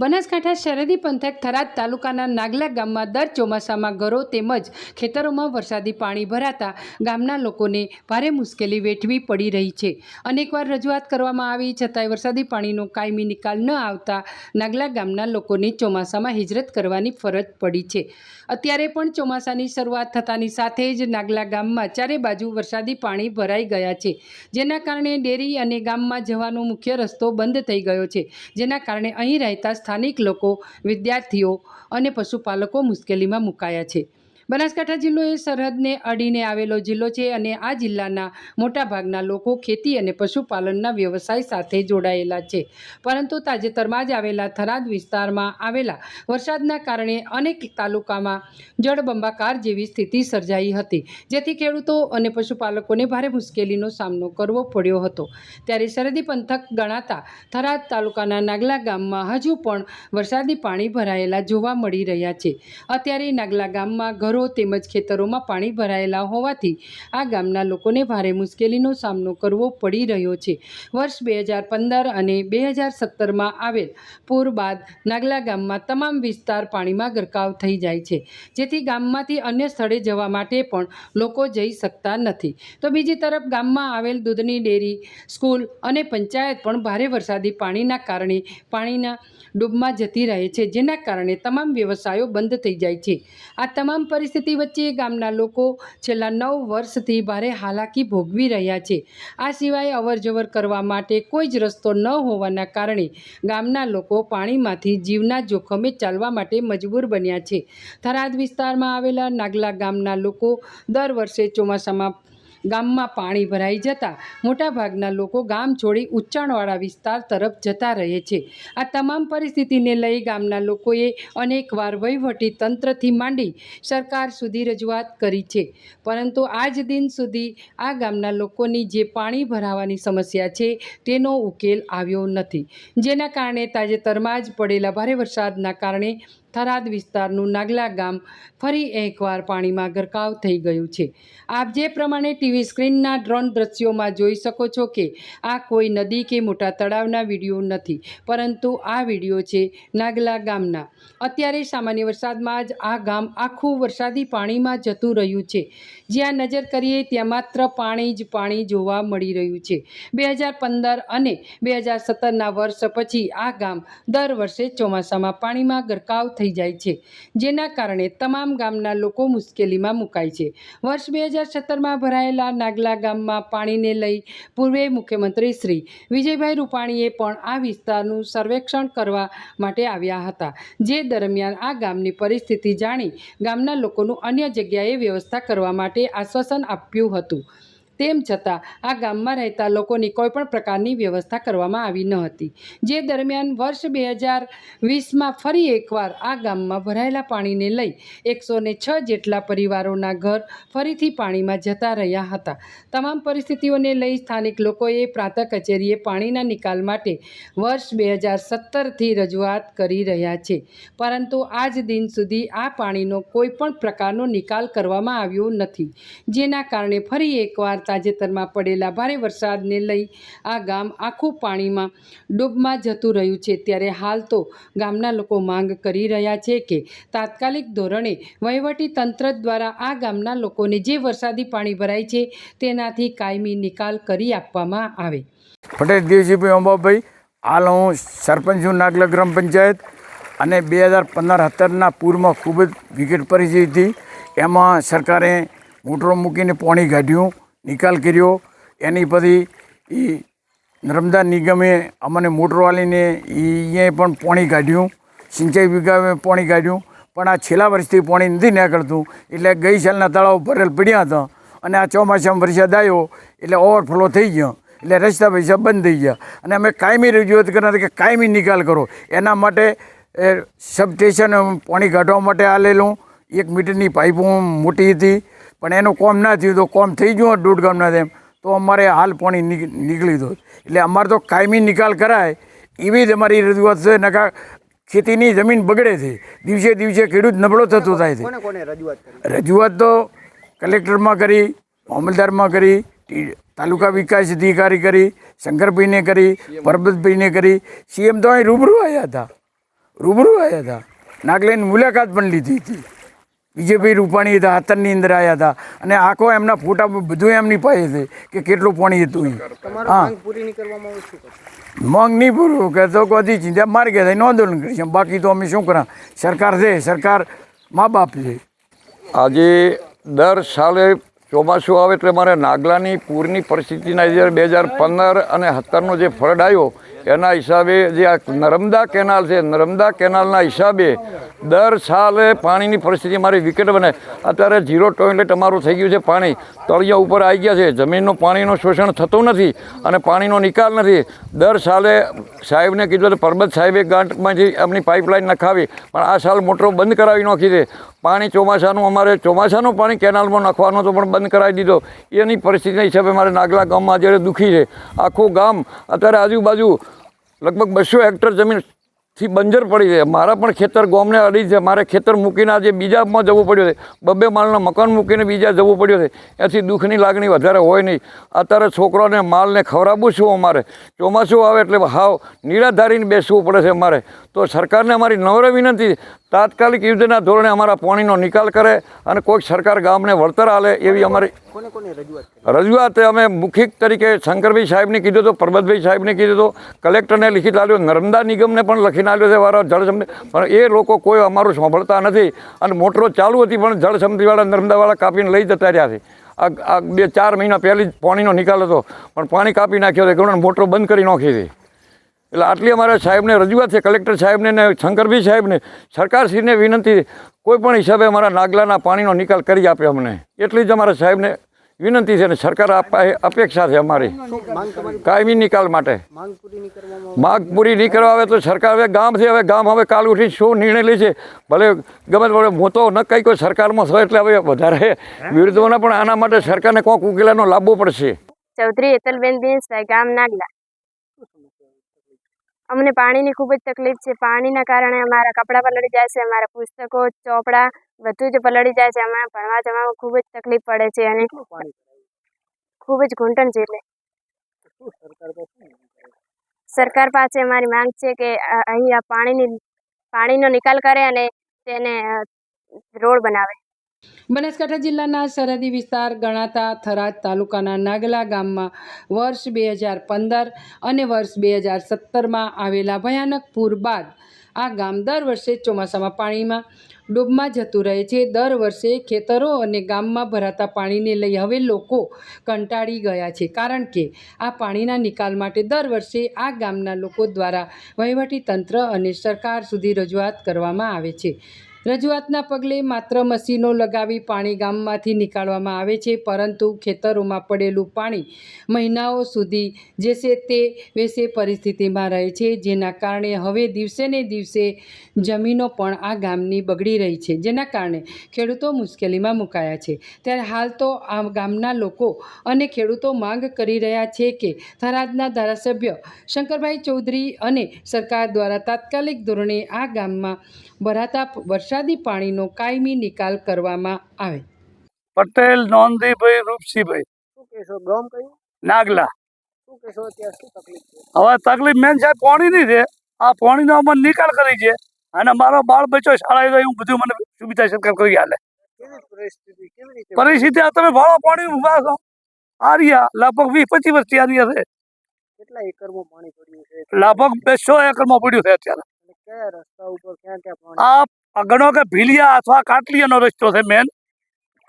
બનાસકાંઠા સરહદી પંથક થરાદ તાલુકાના નાગલા ગામમાં દર ચોમાસામાં ઘરો તેમજ ખેતરોમાં વરસાદી પાણી ભરાતા ગામના લોકોને ભારે મુશ્કેલી વેઠવી પડી રહી છે। અનેકવાર રજૂઆત કરવામાં આવી છતાંય વરસાદી પાણીનો કાયમી નિકાલ ન આવતા નાગલા ગામના લોકોને ચોમાસામાં હિજરત કરવાની ફરજ પડી છે। અત્યારે પણ ચોમાસાની શરૂઆત થતાની સાથે જ નાગલા ગામમાં ચારે બાજુ વરસાદી પાણી ભરાઈ ગયા છે, જેના કારણે ડેરી અને ગામમાં જવાનો મુખ્ય રસ્તો બંધ થઈ ગયો છે, જેના કારણે અહીં રહેતા સ્થાનિક લોકો, વિદ્યાર્થીઓ અને પશુપાલકો મુશ્કેલીમાં મુકાયા છે। બનાસકાંઠા જિલ્લો એ સરહદને અડીને આવેલો જિલ્લો છે અને આ જિલ્લાના મોટાભાગના લોકો ખેતી અને પશુપાલનના વ્યવસાય સાથે જોડાયેલા છે, પરંતુ તાજેતરમાં જ આવેલા થરાદ વિસ્તારમાં આવેલા વરસાદના કારણે અનેક તાલુકામાં જળબંબાકાર જેવી સ્થિતિ સર્જાઈ હતી, જેથી ખેડૂતો અને પશુપાલકોને ભારે મુશ્કેલીનો સામનો કરવો પડ્યો હતો। ત્યારે સરહદી પંથક ગણાતા થરાદ તાલુકાના નાગલા ગામમાં હજુ પણ વરસાદી પાણી ભરાયેલા જોવા મળી રહ્યા છે। અત્યારે નાગલા ગામમાં ઘરો તેમજ ખેતરોમાં પાણી ભરાયેલા હોવાથી આ ગામના લોકોને ભારે મુશ્કેલીનો સામનો કરવો પડી રહ્યો છે। વર્ષ 2015 અને 2017માં આવેલ પૂર બાદ નાગલા ગામમાં તમામ વિસ્તાર પાણીમાં ગરકાવ થઈ જાય છે, જેથી ગામમાંથી અન્ય સ્થળે જવા માટે પણ લોકો જઈ શકતા નથી। તો બીજી તરફ ગામમાં આવેલ દૂધની ડેરી, સ્કૂલ અને પંચાયત પણ ભારે વરસાદી પાણીના કારણે પાણીના ડૂબમાં જતી રહે છે, જેના કારણે તમામ વ્યવસાયો બંધ થઈ જાય છે। આ તમામ પરિસ્થિતિ વચ્ચે ગામના લોકો છેલ્લા 9 વર્ષથી ભારે હાલાકી ભોગવી રહ્યા છે। આ સિવાય અવરજવર કરવા માટે કોઈ જ રસ્તો ન હોવાના કારણે ગામના લોકો પાણીમાંથી જીવના જોખમે ચાલવા માટે મજબૂર બન્યા છે। થરાદ વિસ્તારમાં આવેલા નાગલા ગામના લોકો દર વર્ષે ચોમાસામાં ગામમાં પાણી ભરાઈ જતા મોટાભાગના લોકો ગામ છોડી ઊંચાણવાળા વિસ્તાર તરફ જતા રહે છે। આ તમામ પરિસ્થિતિને લઈ ગામના લોકોએ અનેકવાર વહીવટી તંત્રથી માંડી સરકાર સુધી રજૂઆત કરી છે, પરંતુ આજ દિન સુધી આ ગામના લોકોની જે પાણી ભરાવાની સમસ્યા છે તેનો ઉકેલ આવ્યો નથી, જેના કારણે તાજેતરમાં જ પડેલા ભારે વરસાદના કારણે થરાદ વિસ્તારનું નાગલા ગામ ફરી એકવાર પાણીમાં ગરકાવ થઈ ગયું છે। આપ જે પ્રમાણે ટીવી સ્ક્રીનના ડ્રોન દ્રશ્યોમાં જોઈ શકો છો કે આ કોઈ નદી કે મોટા તળાવના વિડીયો નથી, પરંતુ આ વિડીયો છે નાગલા ગામના। અત્યારે સામાન્ય વરસાદમાં જ આ ગામ આખું વરસાદી પાણીમાં જતું રહ્યું છે। જ્યાં નજર કરીએ ત્યાં માત્ર પાણી જ પાણી જોવા મળી રહ્યું છે। 2015 અને 2017ના વર્ષ પછી આ ગામ દર વર્ષે ચોમાસામાં પાણીમાં ગરકાવ થઈ જાય છે, જેના કારણે તમામ ગામના લોકો મુશ્કેલીમાં મુકાય છે। વર્ષ 2017માં ભરાયેલા નાગલા ગામમાં પાણીને લઈ પૂર્વે મુખ્યમંત્રી શ્રી વિજયભાઈ રૂપાણીએ પણ આ વિસ્તારનું સર્વેક્ષણ કરવા માટે આવ્યા હતા, જે દરમિયાન આ ગામની પરિસ્થિતિ જાણી ગામના લોકોનું અન્ય જગ્યાએ વ્યવસ્થા કરવા માટે આશ્વાસન આપ્યું હતું। તેમ છતાં આ ગામમાં રહેતા લોકોની કોઈપણ પ્રકારની વ્યવસ્થા કરવામાં આવી ન હતી, જે દરમિયાન વર્ષ 2020માં ફરી એકવાર આ ગામમાં ભરાયેલા પાણીને લઈ 106 જેટલા પરિવારોના ઘર ફરીથી પાણીમાં જતા રહ્યા હતા। તમામ પરિસ્થિતિઓને લઈ સ્થાનિક લોકોએ પ્રાંત કચેરીએ પાણીના નિકાલ માટે વર્ષ 2017થી રજૂઆત કરી રહ્યા છે, પરંતુ આજ દિન સુધી આ પાણીનો કોઈપણ પ્રકારનો નિકાલ કરવામાં આવ્યો નથી, જેના કારણે ફરી એકવાર તાજેતરમાં પડેલા ભારે વરસાદને લઈ આ ગામ આખું પાણીમાં ડૂબમાં જતું રહ્યું છે। ત્યારે હાલ તો ગામના લોકો માંગ કરી રહ્યા છે કે તાત્કાલિક ધોરણે વહીવટી તંત્ર દ્વારા આ ગામના લોકોને જે વરસાદી પાણી ભરાય છે તેનાથી કાયમી નિકાલ કરી આપવામાં આવે। પટેલ દેવજીભાઈ અંબાભાઈ, હાલ હું સરપંચ છું નાગલા ગ્રામ પંચાયત, અને 2015-17ના પૂરમાં ખૂબ જ વિકટ પરિસ્થિતિ હતી। એમાં સરકારે મોટરો મૂકીને પાણી કાઢ્યું, નિકાલ કર્યો। એની પછી એ નર્મદા નિગમે અમને મોટરો આલીને અહીંયા પણ પાણી કાઢ્યું, સિંચાઈ વિભાગે પાણી કાઢ્યું, પણ આ છેલ્લા વર્ષથી પાણી નથી નીકળતું, એટલે ગઈ સાલના તળાવ ભરેલ પડ્યા હતા અને આ ચોમાસામાં વરસાદ આવ્યો એટલે ઓવરફ્લો થઈ ગયો, એટલે રસ્તા પૈસા બંધ થઈ ગયા। અને અમે કાયમી રજૂઆત કરતા કે કાયમી નિકાલ કરો, એના માટે સબસ્ટેશન પાણી કાઢવા માટે આલેલું 1 મીટરની પાઇપો મોટી હતી, પણ એનું કોમ ના થયું, તો કોમ થઈ ગયું 1.5 ગામના તેમ તો અમારે હાલ પાણી નીકળી દો, એટલે અમારે તો કાયમી નિકાલ કરાય એવી જ અમારી રજૂઆત છે। નકા ખેતીની જમીન બગડે છે, દિવસે દિવસે ખેડૂત નબળો થતો થાય છે। રજૂઆત તો કલેક્ટરમાં કરી, મામલતદારમાં કરી, તાલુકા વિકાસ અધિકારી કરી, શંકરભાઈને કરી, પરબતભાઈને કરી, સીએમ તો અહીં રૂબરૂ આવ્યા હતા, રૂબરૂ આવ્યા હતા, નાગલાની મુલાકાત પણ લીધી હતી. વિજયભાઈ રૂપાણી હતા, હાથરની અંદર આવ્યા હતા અને આખો એમના ફોટા બધું એમની પાસે છે કે કેટલું પાણી હતું. હા, માંગ નહીં પૂરું કે તો કદી ચિંતા મારી ગયા થઈને આંદોલન કરીશ. બાકી તો અમે શું કરા, સરકાર છે, સરકાર મા બાપ છે. આજે દર સાલે ચોમાસું આવે એટલે મારે નાગલાની પૂરની પરિસ્થિતિના 2015 અને 17નો જે ફ્લડ આવ્યો એના હિસાબે જે આ નર્મદા કેનાલ છે, નર્મદા કેનાલના હિસાબે દર સાલે પાણીની પરિસ્થિતિ મારી વિકેટ બને. અત્યારે 0 ટોયલેટ અમારું થઈ ગયું છે. પાણી તળિયા ઉપર આવી ગયા છે, જમીનનું પાણીનું શોષણ થતું નથી અને પાણીનો નિકાલ નથી. દર સાલે સાહેબને કીધું તો પરબત સાહેબે ગાંઠમાંથી એમની પાઇપલાઇન નખાવી, પણ આ સાલ મોટરો બંધ કરાવી નાખી છે. પાણી ચોમાસાનું પાણી કેનાલમાં નાખવાનો તો પણ બંધ કરાવી દીધો. એની પરિસ્થિતિના હિસાબે મારે નાગલા ગામમાં અત્યારે દુઃખી છે. આખું ગામ અત્યારે આજુબાજુ લગભગ 200 હેક્ટર જમીનથી બંજર પડી છે. મારા પણ ખેતર ગામને અડી છે. મારે ખેતર મૂકીને આજે બીજામાં જવું પડ્યું છે. 2 માળના મકાન મૂકીને બીજા જવું પડ્યું છે. એથી દુઃખની લાગણી વધારે હોય નહીં. અત્યારે છોકરાને માલને ખવડાવવું શું અમારે? ચોમાસું આવે એટલે હાવ નિરાધારીને બેસવું પડે છે અમારે. તો સરકારને અમારી નમ્ર વિનંતી, તાત્કાલિક યુદ્ધના ધોરણે અમારા પાણીનો નિકાલ કરે અને કોઈક સરકાર ગામને વળતર આલે એવી અમારી રજૂઆત અમે મુખિક તરીકે શંકરભાઈ સાહેબને કીધું હતું, પરબતભાઈ સાહેબને કીધું હતું, કલેક્ટરને લિખિત આપ્યો, નર્મદા નિગમને પણ લખીને આપ્યો છે વારો જળસમૃદ્ધિ, પણ એ લોકો કોઈ અમારું સાંભળતા નથી. અને મોટરો ચાલુ હતી પણ જળસમૃદ્ધિવાળા નર્મદાવાળા કાપીને લઈ જતા રહ્યા છે. આ 2-4 મહિના પહેલી જ પાણીનો નિકાલ હતો પણ પાણી કાપી નાખ્યો છે, ઘણો મોટરો બંધ કરી નાખી છે. એટલે આટલી અમારા સાહેબને રજૂઆત છે, કલેક્ટર સાહેબને ને શંકરભાઈ સાહેબને, સરકારશ્રીને વિનંતી, કોઈ પણ હિસાબે અમારા નાગલાના પાણીનો નિકાલ કરી આપે અમને, એટલી જ અમારા સાહેબને વિનંતી છે. અને સરકાર અપેક્ષા છે અમારી કાયમી નિકાલ માટે. માંગ પૂરી નહીં કરવા આવે તો સરકાર, હવે ગામ છે, હવે ગામ હવે કાલ ઉઠી શું નિર્ણય લે છે ભલે ગમે તે, હું તો ન કંઈ કોઈ સરકારમાં છો એટલે હવે વધારે વિરોધોના, પણ આના માટે સરકારને કોઈક ઉકેલાનો લાવવો પડશે. ચૌધરી હેતલબેન દિનેશભાઈ, ગામ નાગલા. અમને પાણીની ખૂબ જ તકલીફ છે. પાણીના કારણે અમારા કપડાં પલળી જાય છે, અમારા પુસ્તકો, ચોપડા બધું જ પલળી જાય છે. અમારે ભણવા જવામાં ખૂબ જ તકલીફ પડે છે અને ખૂબ જ ઘૂંટણ જેટલે. સરકાર પાસે અમારી માંગ છે કે અહીંયા પાણીનો નિકાલ કરે અને તેને રોડ બનાવે. બનાસકાંઠા જિલ્લાના સરહદી વિસ્તાર ગણાતા થરાદ તાલુકાના નાગલા ગામમાં વર્ષ 2015 અને વર્ષ 2017માં આવેલા ભયાનક પૂર બાદ આ ગામ દર વર્ષે ચોમાસામાં પાણીમાં ડૂબમાં જતું રહે છે. દર વર્ષે ખેતરો અને ગામમાં ભરાતા પાણીને લઈ હવે લોકો કંટાળી ગયા છે, કારણ કે આ પાણીના નિકાલ માટે દર વર્ષે આ ગામના લોકો દ્વારા વહીવટીતંત્ર અને સરકાર સુધી રજૂઆત કરવામાં આવે છે. રજૂઆતના પગલે માત્ર મશીનો લગાવી પાણી ગામમાંથી નીકાળવામાં આવે છે, પરંતુ ખેતરોમાં પડેલું પાણી મહિનાઓ સુધી જેસે તે વેસે પરિસ્થિતિમાં રહે છે, જેના કારણે હવે દિવસે ને દિવસે જમીનો પણ આ ગામની બગડી રહી છે, જેના કારણે ખેડૂતો મુશ્કેલીમાં મુકાયા છે. ત્યારે હાલ તો આ ગામના લોકો અને ખેડૂતો માંગ કરી રહ્યા છે કે થરાદના ધારાસભ્ય શંકરભાઈ ચૌધરી અને સરકાર દ્વારા તાત્કાલિક ધોરણે આ ગામમાં ભરાતા વરસાદી પાણીનો કાયમી નિકાલ કરવામાં આવે. પટેલ નોંધીભાઈ રૂપસીભાઈ. શું કહેશો, ગામ કયું? નાગલા. શું કહેશો, અત્યારે શું તકલીફ છે? હવે તકલીફ મેન સાહેબ પાણીની છે. આ પાણીનો અમને નિકાલ કરી છે અને મારો બાળ બચ્ચો શાળાએ જાય એવું બધું મને સુવિધા સરકાર કરી આલે. કેવી પરિસ્થિતિ, કેવી રીતે પરિસ્થિતિ આ તમે ભાડો પાણી ઉભા છો આ રહ્યા લગભગ 20-25 વર્ષથી આ રહ્યા છે. કેટલા એકરમાં પાણી પડ્યું છે? લગભગ 200 એકરમાં પડ્યું છે અત્યારે. અને કયા રસ્તા ઉપર ક્યાં ક્યાં પાણી? આ ગણો કે ભીલિયા અથવા કાટલીયાનો રસ્તો છે મેન,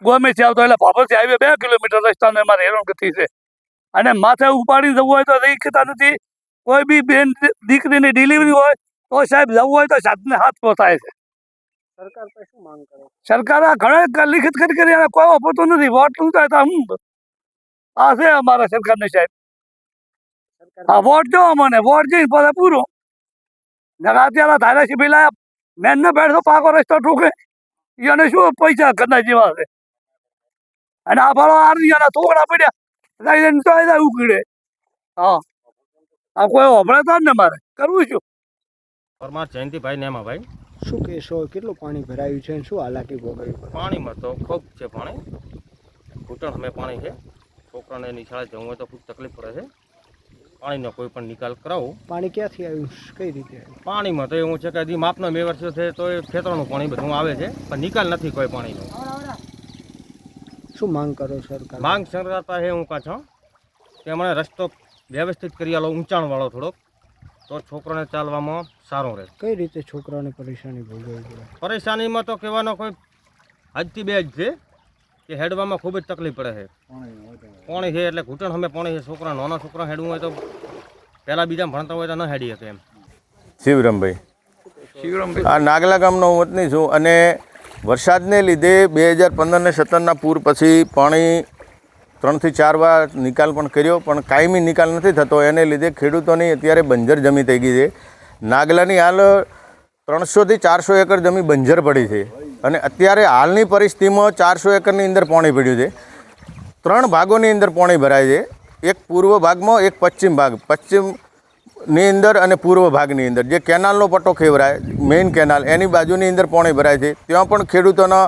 ગોમેથી આવતો એટલે ભાભરથી હાઈવે 2 કિલોમીટર રસ્તાનો એમાં હેરાનગતિ છે. અને માથે ઉપાડી જવું હોય તો રહી શકતા નથી. કોઈ બી બેન દીકરીની ડિલિવરી હોય તો સાહેબ જવું હોય તો સાધને હાથ પહોંચાય છે. સરકાર પાસે શું માંગ કરે? સરકાર આ ઘણા લિખિત કરી અને કોઈ અપતો નથી. વોટ લૂંટાય તો હું આ છે અમારા સરકારની સાહેબ. હા, વોટ જો અમને વોટ જઈને પછી પૂરો. અત્યારે ધારાસભ્ય લાયા મેન ને બેઠો પાકો રસ્તો ઠોકે એને શું પૈસા ઘરના જેવા છે. અને આ ભાડો આરજીયાના થોકડા પડ્યા ઉકળે. હા, આ કોઈ હોભળે તો ને મારે કરવું શું? પરમાર જયંતિભાઈ નેમાભાઈ. શું કહેશો, કેટલું પાણી ભરાયું છે અને શું હાલાકી ભોગવી? પાણીમાં તો ખૂબ છે પાણી, ઘૂંટણ અમે પાણી છે. છોકરાને નિશાળે જવું હોય તો ખૂબ તકલીફ પડે છે. પાણીનો કોઈ પણ નિકાલ કરાવો. પાણી ક્યાંથી આવ્યું કઈ રીતે આવ્યું? પાણીમાં તો એવું છે કે હજી માપનો 2 વર્ષ છે તો એ ખેતરોનું પાણી બધું આવે છે પણ નિકાલ નથી કોઈ પાણીનો. શું માંગ કરો સરકાર? માંગ સરકાર પાસે હું કાં છું કે મને રસ્તો વ્યવસ્થિત કરી આલો, ઊંચાણવાળો થોડોક, તો છોકરાને ચાલવામાં સારું રહે. કઈ રીતે છોકરાઓને પરેશાની ભોગવવી પડે? પરેશાનીમાં તો કહેવાનો કોઈ હદથી 2 જ છે કે હેડવામાં ખૂબ જ તકલીફ પડે છે. પાણી છે એટલે ઘૂંટણ સામે પાણી છે. છોકરા નાના છોકરા હેડવું હોય તો પહેલાં બીજા ભણતા હોય તો ન હેડી શકે એમ. શિવરામભાઈ આ નાગલા ગામનો હું વતની છું અને વરસાદને લીધે 2015 ને 17ના પૂર પછી પાણી 3 થી 4 વાર નિકાલ પણ કર્યો પણ કાયમી નિકાલ નથી થતો. એને લીધે ખેડૂતોની અત્યારે બંજર જમીન થઈ ગઈ છે. નાગલાની હાલ 300 થી 400 એકર જમીન બંજર પડી છે અને અત્યારે હાલની પરિસ્થિતિમાં 400 એકરની અંદર પાણી પડ્યું છે. 3 ભાગોની અંદર પાણી ભરાય છે. એક પૂર્વ ભાગમાં, એક પશ્ચિમ ભાગ. પશ્ચિમની અંદર અને પૂર્વ ભાગની અંદર જે કેનાલનો પટ્ટો ખેવરાય મેઇન કેનાલ એની બાજુની અંદર પાણી ભરાય છે. ત્યાં પણ ખેડૂતોના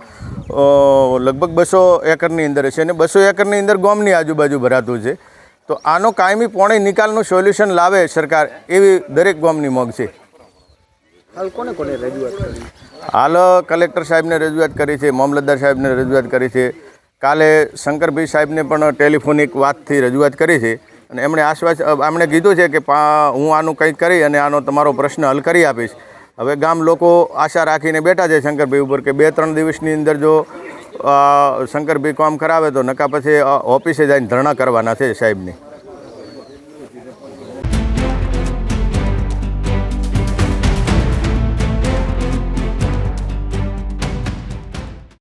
લગભગ 200 એકરની અંદર છે અને 200 એકરની અંદર ગામની આજુબાજુ ભરાતું છે. તો આનો કાયમી પાણી નિકાલનું સોલ્યુશન લાવે સરકાર એવી દરેક ગામની માંગ છે. હાલ કોને કોને રજૂઆત કરી? હાલ કલેક્ટર સાહેબને રજૂઆત કરી છે, મામલતદાર સાહેબને રજૂઆત કરી છે. કાલે શંકરભાઈ સાહેબને પણ ટેલિફોનિક વાતથી રજૂઆત કરી છે અને એમણે કીધું છે કે હું આનું કંઈક કરી અને આનો તમારો પ્રશ્ન હલ કરી આપીશ. હવે ગામ લોકો આશા રાખીને બેઠા છે શંકરભાઈ ઉપર કે 2-3 દિવસની અંદર જો શંકરભાઈ કામ કરાવે તો નકા પછી ઓફિસે જઈને ધરણા કરવાના છે સાહેબની.